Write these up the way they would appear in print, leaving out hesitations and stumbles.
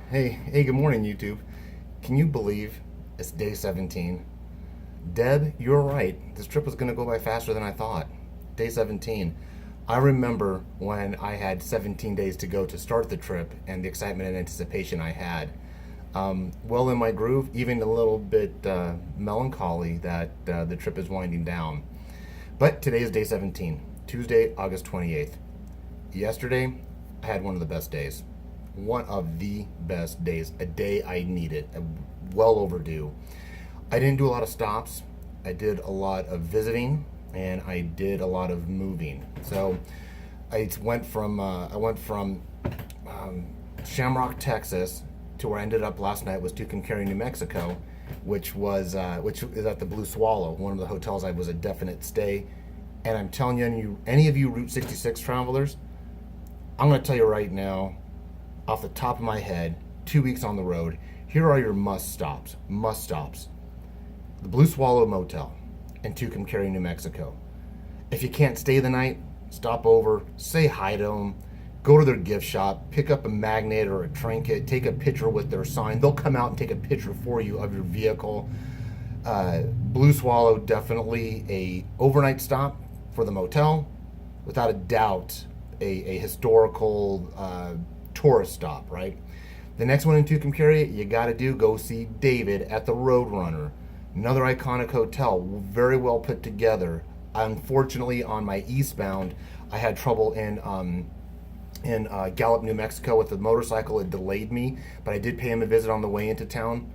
Hey, good morning, YouTube. Can you believe it's day 17? Deb, you're right. This trip was going to go by faster than I thought. Day 17. I remember when I had 17 days to go to start the trip and the excitement and anticipation I had. Well in my groove, even a little bit melancholy that the trip is winding down. But today is day 17, Tuesday, August 28th. Yesterday, I had one of the best days. One of the best days. A day I needed. Well overdue. I didn't do a lot of stops. I did a lot of visiting, and I did a lot of moving. So I went from Shamrock, Texas, to where I ended up last night was Tucumcari, New Mexico, which is at the Blue Swallow, one of the hotels I was a definite stay. And I'm telling you, any of you Route 66 travelers, I'm going to tell you right now, off the top of my head, 2 weeks on the road, here are your must stops. Must stops. The Blue Swallow Motel in Tucumcari, New Mexico. If you can't stay the night, stop over, say hi to them, go to their gift shop, pick up a magnet or a trinket, take a picture with their sign. They'll come out and take a picture for you of your vehicle. Blue Swallow, definitely a overnight stop for the motel. Without a doubt, a historical tourist stop, right? The next one in Tucumcari, you got to go see David at the Roadrunner. Another iconic hotel, very well put together. Unfortunately, on my eastbound, I had trouble in Gallup, New Mexico with the motorcycle. It delayed me, but I did pay him a visit on the way into town.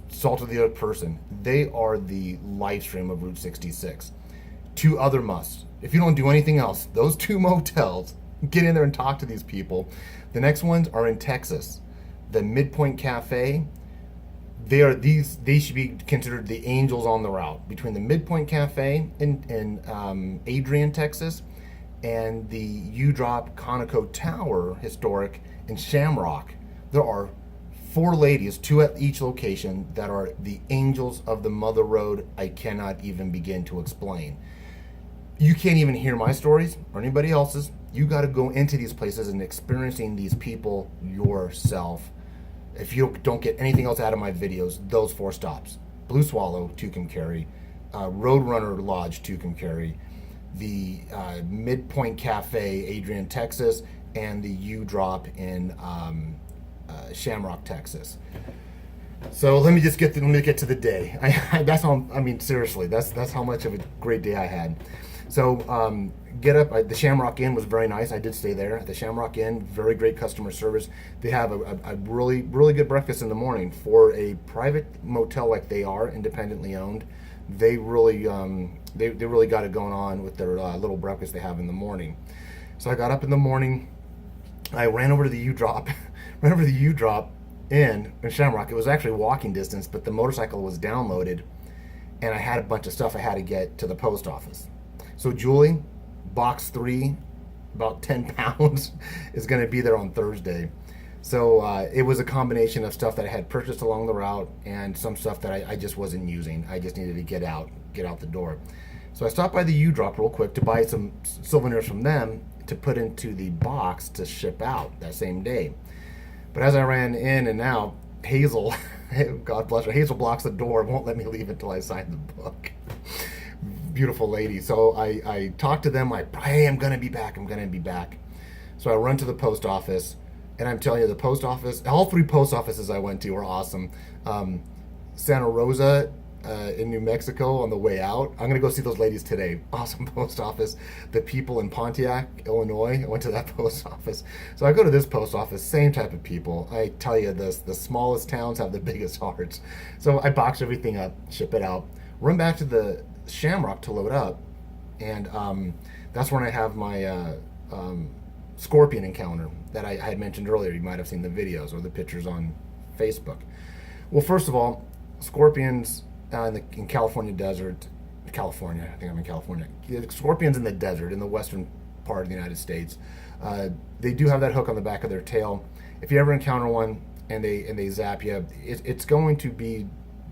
Salt of the other person. They are the live stream of Route 66. Two other musts. If you don't do anything else, those two motels, get in there and talk to these people. The next ones are in Texas. The Midpoint Cafe, they should be considered the angels on the route. Between the Midpoint Cafe in Adrian, Texas, and the U-Drop Conoco Tower historic in Shamrock, there are four ladies, two at each location, that are the angels of the Mother Road. I cannot even begin to explain. You can't even hear my stories or anybody else's. You got to go into these places and experiencing these people yourself. If you don't get anything else out of my videos, those four stops: Blue Swallow, Tucumcari, Roadrunner Lodge, Tucumcari, the Midpoint Cafe, Adrian, Texas, and the U-Drop in Shamrock, Texas. So let me get to the day. Seriously, that's how much of a great day I had. So the Shamrock Inn was very nice. I did stay there at the Shamrock Inn. Very great customer service. They have a really good breakfast in the morning for a private motel like they are, independently owned. They really they really got it going on with their little breakfast they have in the morning. So I got up in the morning. I ran over to the U-Drop, in Shamrock. It was actually walking distance, but the motorcycle was downloaded, and I had a bunch of stuff I had to get to the post office. So Julie, box 3, about 10 pounds, is going to be there on Thursday. So it was a combination of stuff that I had purchased along the route and some stuff that I just wasn't using. I just needed to get out the door. So I stopped by the U-Drop real quick to buy some souvenirs from them to put into the box to ship out that same day. But as I ran in and out, Hazel, God bless her, Hazel blocks the door, won't let me leave until I sign the book. Beautiful lady. So I talked to them, hey, I'm gonna be back. So I run to the post office, and I'm telling you, the post office, all three post offices I went to were awesome. Santa Rosa in New Mexico on the way out. I'm gonna go see those ladies today. Awesome post office. The people in Pontiac, Illinois, I went to that post office. So I go to this post office, same type of people. I tell you this, the smallest towns have the biggest hearts. So I box everything up, ship it out, run back to the Shamrock to load up, and that's when I have my scorpion encounter that I had mentioned earlier. You might have seen the videos or the pictures on Facebook. Well, first of all, scorpions in California desert, California, I think I'm in California. Scorpions in the desert, in the western part of the United States, they do have that hook on the back of their tail. If you ever encounter one and they zap you, it's going to be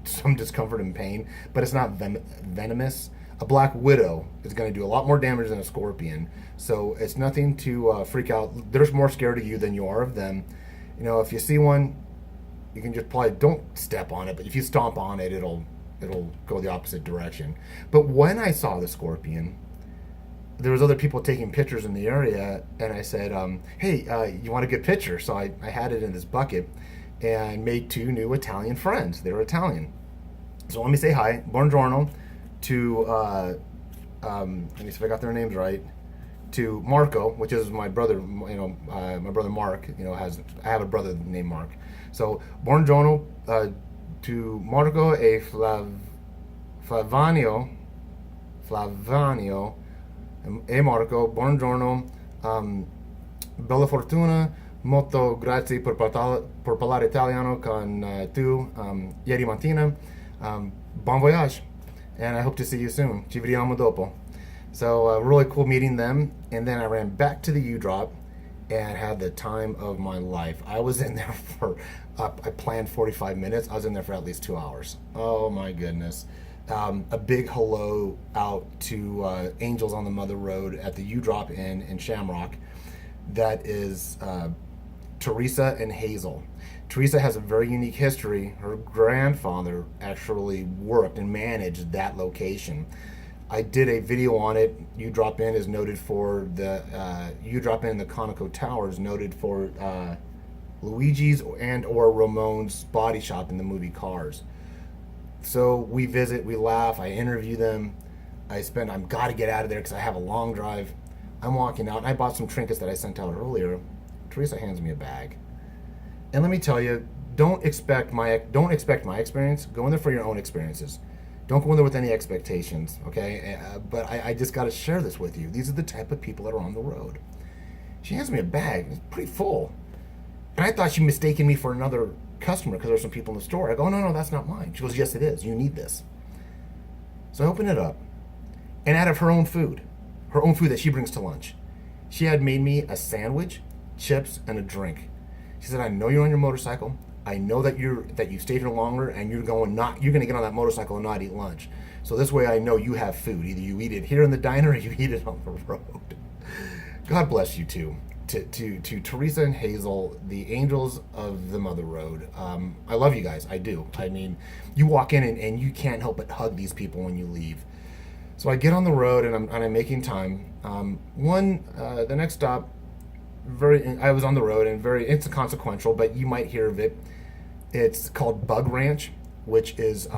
some discomfort and pain, but it's not venomous. A black widow is going to do a lot more damage than a scorpion, so it's nothing to freak out. They're more scared of you than you are of them. You know, if you see one, you can just probably don't step on it, but if you stomp on it, it'll go the opposite direction. But when I saw the scorpion, there was other people taking pictures in the area, and I said, hey, you want a good picture? So I had it in this bucket and made 2 new Italian friends. They were Italian. So let me say hi, buongiorno, to, let me see if I got their names right, to Marco, which is my brother, my brother Mark, I have a brother named Mark. So buongiorno to Marco e Flavanio, e Marco, buongiorno, bella fortuna, molto grazie per parlare italiano con tu ieri mattina, bon voyage, and I hope to see you soon. Ci vediamo dopo. So really cool meeting them, and then I ran back to the U-Drop and had the time of my life. I was in there for, I planned 45 minutes. I was in there for at least 2 hours. Oh my goodness. A big hello out to Angels on the Mother Road at the U-Drop Inn in Shamrock. That is Teresa and Hazel. Teresa has a very unique history. Her grandfather actually worked and managed that location. I did a video on it. U-Drop Inn is noted for the U-Drop Inn in the Conoco Tower is noted for Luigi's and or Ramon's body shop in the movie Cars. So we visit, we laugh, I interview them. I'm got to get out of there because I have a long drive. I'm walking out, and I bought some trinkets that I sent out earlier. Teresa hands me a bag, and let me tell you, don't expect my experience. Go in there for your own experiences. Don't go in there with any expectations, okay? But I just got to share this with you. These are the type of people that are on the road. She hands me a bag. It's pretty full. And I thought she mistaken me for another customer because there's some people in the store. I go, no, that's not mine. She goes, yes, it is. You need this. So I open it up. And out of her own food that she brings to lunch, she had made me a sandwich, chips, and a drink. She said, I know you're on your motorcycle. I know that you stayed here longer, and you're going to get on that motorcycle and not eat lunch. So this way I know you have food. Either you eat it here in the diner or you eat it on the road. God bless you too. To Teresa and Hazel, the angels of the Mother Road. I love you guys. I do. I mean, you walk in and you can't help but hug these people when you leave. So I get on the road and I'm making time. The next stop, I was on the road and it's inconsequential, but you might hear of it. It's called Bug Ranch, which is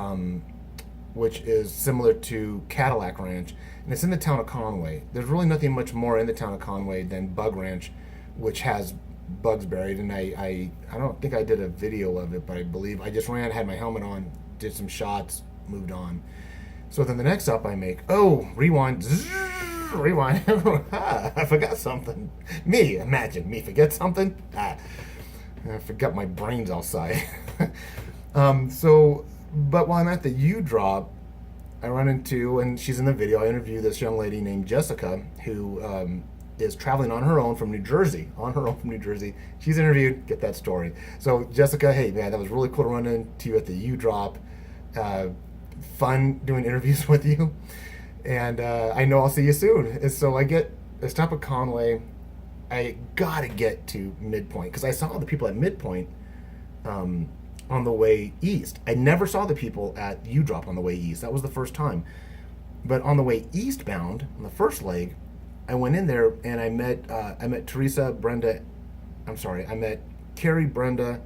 similar to Cadillac Ranch, and it's in the town of Conway. There's really nothing much more in the town of Conway than Bug Ranch, which has bugs buried. And I don't think I did a video of it, but I believe I just ran, had my helmet on, did some shots, moved on. So then the next stop I make, rewind. I forgot something. Imagine me forget something. I forgot my brains outside. But while I'm at the U-Drop, I run into, and she's in the video, I interview this young lady named Jessica, who is traveling on her own from New Jersey. She's interviewed, get that story. So Jessica, hey man, that was really cool to run into you at the U-Drop. Fun doing interviews with you. And I know I'll see you soon. And so I stop at Conway. I gotta get to Midpoint because I saw the people at Midpoint on the way east. I never saw the people at U-Drop on the way east. That was the first time. But on the way eastbound, on the first leg, I went in there and I met Teresa, Brenda. I met Carrie, Brenda,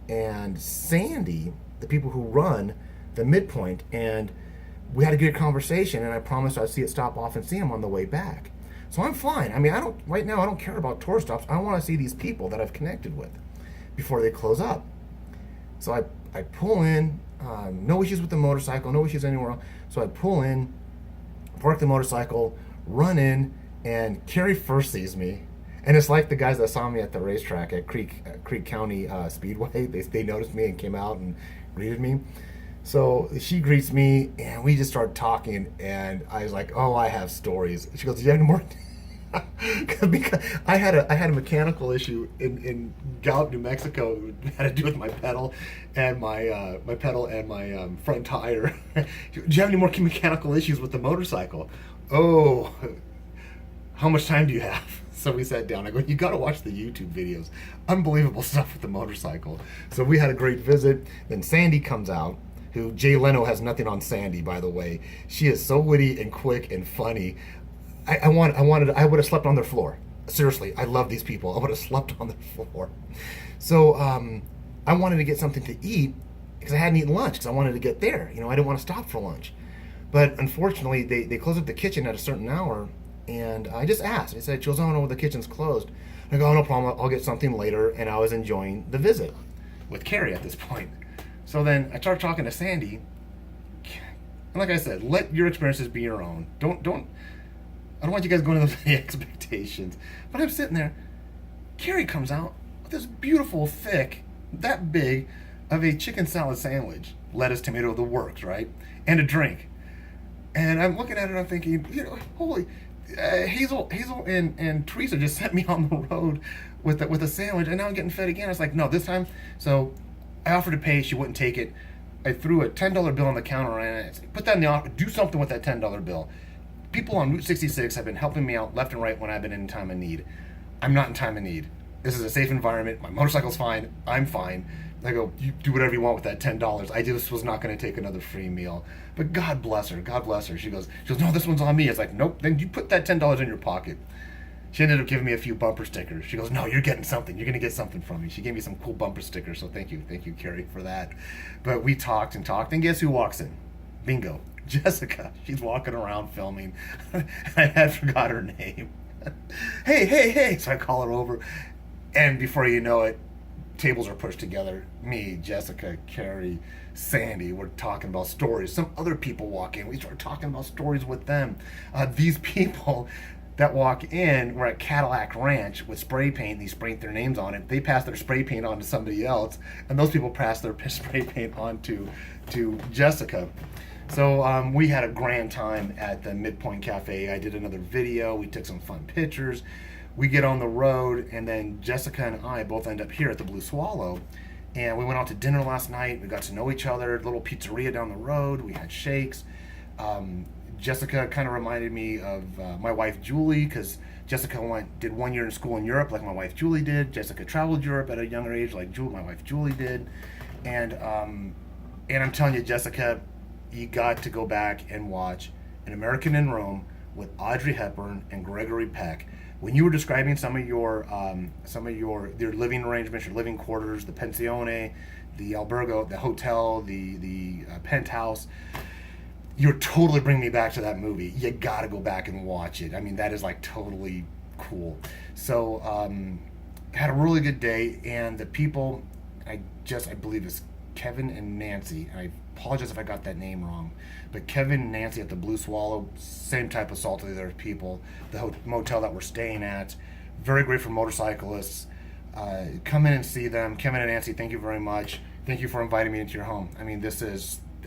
and Sandy, the people who run the Midpoint, and we had a good conversation. And I promised I'd stop off and see them on the way back. So I'm fine. I mean, right now I don't care about tour stops. I want to see these people that I've connected with before they close up. So I pull in, no issues with the motorcycle, no issues anywhere else. So I pull in, park the motorcycle, run in, and Carrie first sees me. And it's like the guys that saw me at the racetrack at Creek County Speedway. They noticed me and came out and greeted me. So she greets me, and we just start talking, and I was like, "Oh, I have stories." She goes, "Do you have any more?" Because I had a mechanical issue in Gallup, New Mexico. It had to do with my pedal and my front tire. Do you have any more mechanical issues with the motorcycle? Oh, how much time do you have? So we sat down. I go, you got to watch the YouTube videos. Unbelievable stuff with the motorcycle. So we had a great visit. Then Sandy comes out, who Jay Leno has nothing on Sandy, by the way. She is so witty and quick and funny. I would have slept on their floor. Seriously, I love these people. I would have slept on their floor. So I wanted to get something to eat because I hadn't eaten lunch because I wanted to get there. You know, I didn't want to stop for lunch. But unfortunately, they closed up the kitchen at a certain hour, and I just asked. I said, she goes, oh no, the kitchen's closed. I go, oh, no problem, I'll get something later, and I was enjoying the visit with Carrie at this point. So then I started talking to Sandy, and like I said, let your experiences be your own. I don't want you guys going to those expectations. But I'm sitting there, Carrie comes out with this beautiful, thick, that big of a chicken salad sandwich, lettuce, tomato, the works, right? And a drink. And I'm looking at it and I'm thinking, you know, holy, Hazel and Teresa just sent me on the road with a sandwich, and now I'm getting fed again. I was like, no, this time. So I offered to pay. She wouldn't take it. I threw a $10 bill on the counter and I said, put that in the offer. Do something with that $10 bill. People on Route 66 have been helping me out left and right when I've been in time of need. I'm not in time of need. This is a safe environment. My motorcycle's fine. I'm fine. I go, you do whatever you want with that $10. I just was not going to take another free meal. But God bless her. God bless her. She goes, no, this one's on me. It's like, nope. Then you put that $10 in your pocket. She ended up giving me a few bumper stickers. She goes, no, you're getting something. You're going to get something from me. She gave me some cool bumper stickers. So thank you, Carrie, for that. But we talked and talked. And guess who walks in? Bingo. Jessica. She's walking around filming. I had forgot her name. Hey. So I call her over. And before you know it, tables are pushed together. Me, Jessica, Carrie, Sandy. We're talking about stories. Some other people walk in. We start talking about stories with them. These people that walk in were at Cadillac Ranch with spray paint. They sprayed their names on it. They passed their spray paint on to somebody else, and those people passed their spray paint on to Jessica. So we had a grand time at the Midpoint Cafe. I did another video. We took some fun pictures. We get on the road, and then Jessica and I both end up here at the Blue Swallow. And we went out to dinner last night. We got to know each other. Little pizzeria down the road. We had shakes. Jessica kind of reminded me of my wife Julie, because Jessica did 1 year in school in Europe like my wife Julie did. Jessica traveled Europe at a younger age like my wife Julie did. And I'm telling you, Jessica, you got to go back and watch An American in Rome with Audrey Hepburn and Gregory Peck. When you were describing some of your living arrangements, your living quarters, the pensione, the albergo, the hotel, the penthouse, you're totally bringing me back to that movie. You got to go back and watch it. I mean, that is like totally cool. So had a really good day, and the people, I believe it's Kevin and Nancy. I apologize if I got that name wrong, but Kevin and Nancy at the Blue Swallow, same type of salty there people. The motel that we're staying at, very great for motorcyclists. Come in and see them. Kevin and Nancy, thank you very much. Thank you for inviting me into your home. I mean,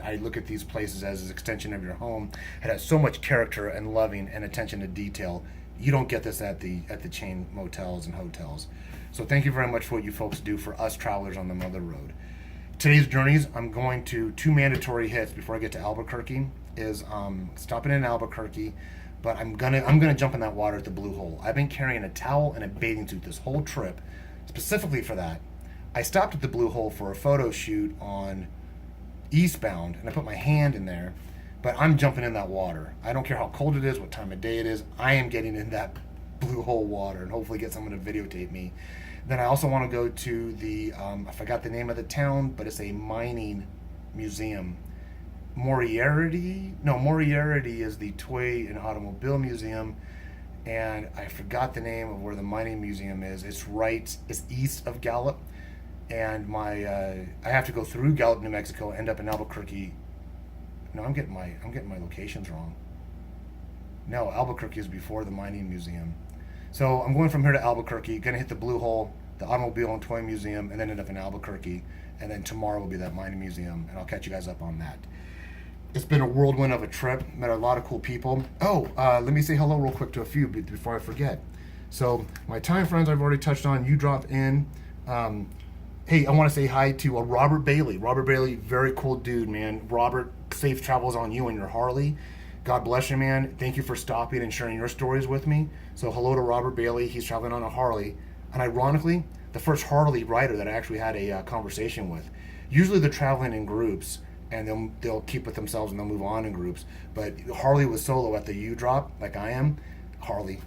I look at these places as an extension of your home. It has so much character and loving and attention to detail. You don't get this at the chain motels and hotels. So thank you very much for what you folks do for us travelers on the Mother Road. Today's journeys, I'm going to 2 mandatory hits before I get to Albuquerque. Is stopping in Albuquerque, but I'm gonna jump in that water at the Blue Hole. I've been carrying a towel and a bathing suit this whole trip, specifically for that. I stopped at the Blue Hole for a photo shoot on eastbound, and I put my hand in there, but I'm jumping in that water. I don't care how cold it is, what time of day it is. I am getting in that Blue Hole water and hopefully get someone to videotape me. Then I also want to go to the, I forgot the name of the town, but it's a mining museum. Moriarty is the Toy and Automobile Museum, and I forgot the name of where the mining museum is. It's east of Gallup, and I have to go through Gallup, New Mexico, end up in Albuquerque. No, I'm getting my locations wrong. No, Albuquerque is before the mining museum. So I'm going from here to Albuquerque, gonna hit the Blue Hole, the Automobile and Toy Museum, and then end up in Albuquerque. And then tomorrow will be that mining museum, and I'll catch you guys up on that. It's been a whirlwind of a trip. Met a lot of cool people. Let me say hello real quick to a few before I forget. So my time friends I've already touched on. You dropped in. Hey, I want to say hi to Robert Bailey. Robert Bailey, very cool dude, man. Robert, safe travels on you and your Harley. God bless you, man. Thank you for stopping and sharing your stories with me. So hello to Robert Bailey. He's traveling on a Harley. And ironically, the first Harley rider that I actually had a conversation with. Usually they're traveling in groups and they'll keep with themselves and they'll move on in groups. But Harley was solo at the U drop, like I am. Harley.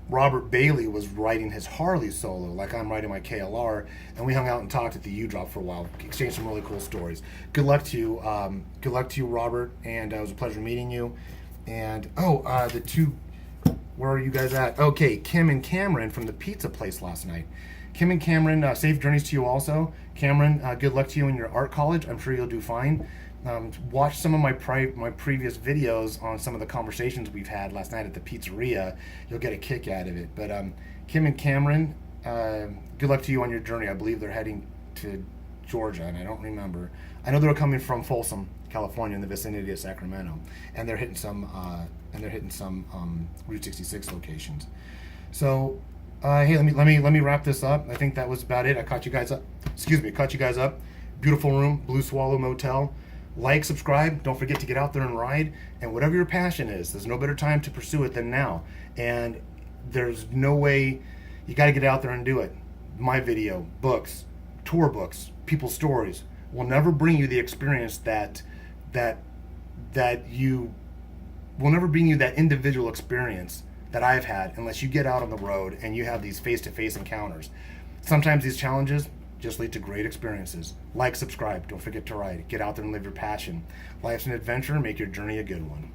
Robert Bailey was riding his Harley solo, like I'm riding my KLR, and we hung out and talked at the U drop for a while, exchanged some really cool stories. Good luck to you, Robert, and it was a pleasure meeting you. And the two, where are you guys at? Okay, Kim and Cameron from the pizza place last night. Kim and Cameron, safe journeys to you also. Cameron, good luck to you in your art college. I'm sure you'll do fine. Watch some of my previous videos on some of the conversations we've had last night at the pizzeria. You'll get a kick out of it. But Kim and Cameron, good luck to you on your journey. I believe they're heading to Georgia, and I don't remember. I know they're coming from Folsom, California, in the vicinity of Sacramento, and they're hitting some Route 66 locations. So, hey, let me wrap this up. I think that was about it. I caught you guys up. Beautiful room, Blue Swallow Motel. Like, subscribe, don't forget to get out there and ride, and whatever your passion is, there's no better time to pursue it than now. And there's no way, you got to get out there and do it. My video, books, tour books, people's stories will never bring you the experience that you will never bring you that individual experience that I've had unless you get out on the road and you have these face-to-face encounters. Sometimes these challenges just lead to great experiences. Like, subscribe, don't forget to ride. Get out there and live your passion. Life's an adventure, make your journey a good one.